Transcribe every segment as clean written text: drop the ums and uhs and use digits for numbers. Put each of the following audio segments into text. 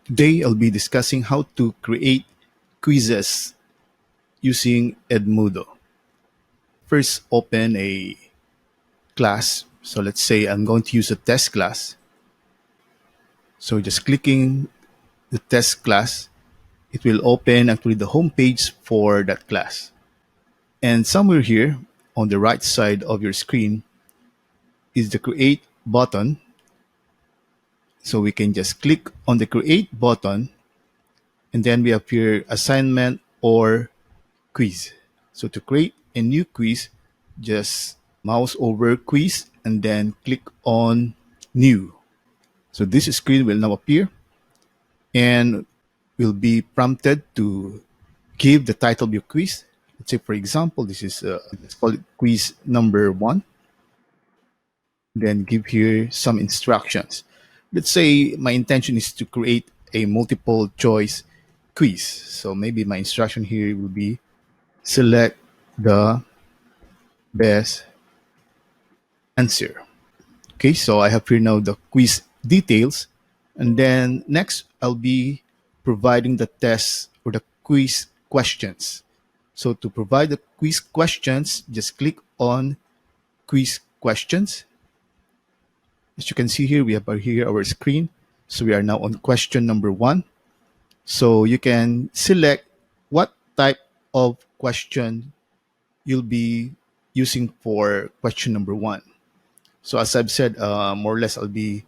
Today, I'll be discussing how to create quizzes using Edmodo. First, open a class. So let's say I'm going to use a test class. So just clicking the test class, it will open actually the home page for that class. And somewhere here on the right side of your screen is the create button. So we can just click on the create button, and then we have here assignment or quiz. So to create a new quiz, just mouse over quiz and then click on new. So this screen will now appear and will be prompted to give the title of your quiz. Let's say, for example, this is let's call it quiz number one. Then give here some instructions. Let's say my intention is to create a multiple choice quiz. So maybe my instruction here will be select the best answer. Okay, so I have here now the quiz details. And then next, I'll be providing the test or the quiz questions. So to provide the quiz questions, just click on quiz questions. As you can see here, we have here our screen. So we are now on question number one. So you can select what type of question you'll be using for question number one. So as I've said, more or less, I'll be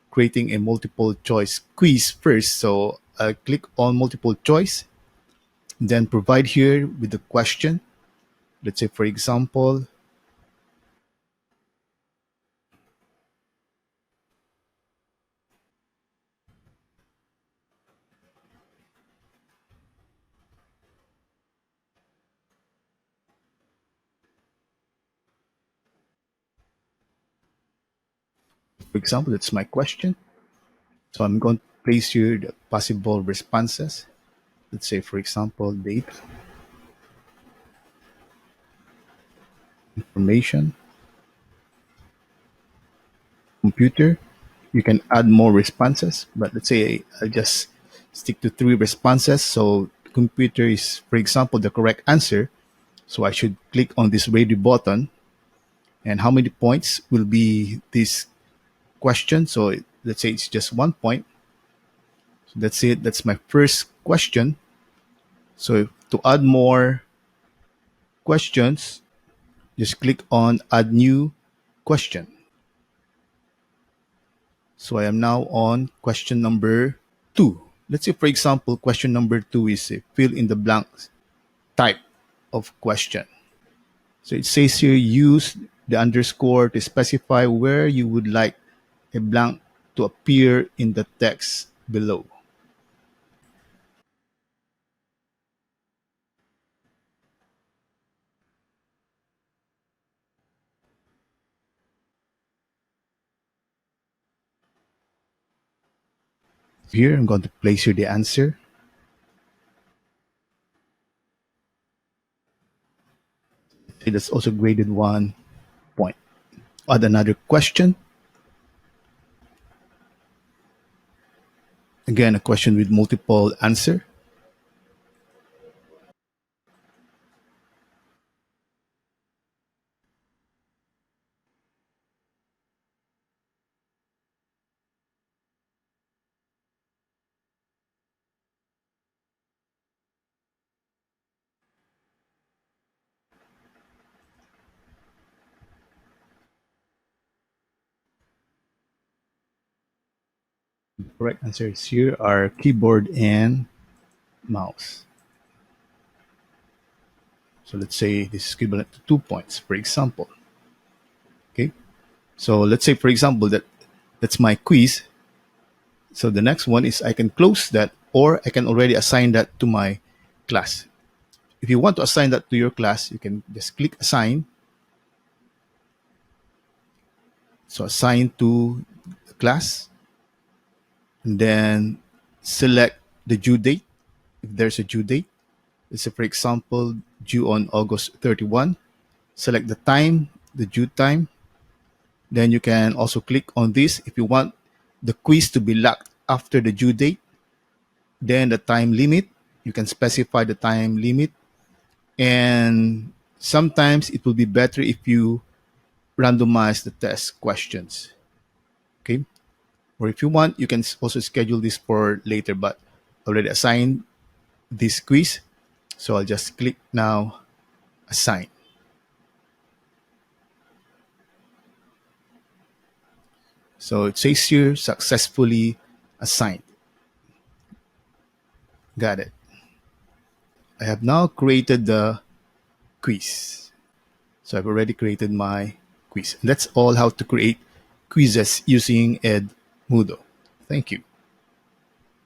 creating a multiple choice quiz first. So I click on multiple choice, then provide here with the question. Let's say, for example, that's my question. So I'm going to place here the possible responses. Let's say, for example, date, information, computer. You can add more responses, but let's say I'll just stick to three responses. So computer is, for example, the correct answer. So I should click on this ready button. And how many points will be this question? So let's say it's just 1 point. So that's it. That's my first question. So to add more questions, just click on add new question. So I am now on question number two. Let's say, for example, question number two is a fill in the blanks type of question. So it says here use the underscore to specify where you would like a blank to appear in the text below. Here, I'm going to place here the answer. It is also graded 1 point. Add another question. Again, a question with multiple answer. Correct answers here are keyboard and mouse. So let's say this is equivalent to 2 points, for example. Okay. So let's say, for example, that's my quiz. So the next one is I can close that or I can already assign that to my class. If you want to assign that to your class, you can just click assign. So assign to the class and then select the due date if there's a due date. Let's say, for example, due on August 31. Select the time, the due time. Then you can also click on this if you want the quiz to be locked after the due date. Then the time limit, you can specify the time limit. And sometimes it will be better if you randomize the test questions. Okay. Or if you want, you can also schedule this for later, but already assigned this quiz. So I'll just click now, assign. So it says here, successfully assigned. Got it. I have now created the quiz. So I've already created my quiz. And that's all how to create quizzes using Edmodo. Thank you.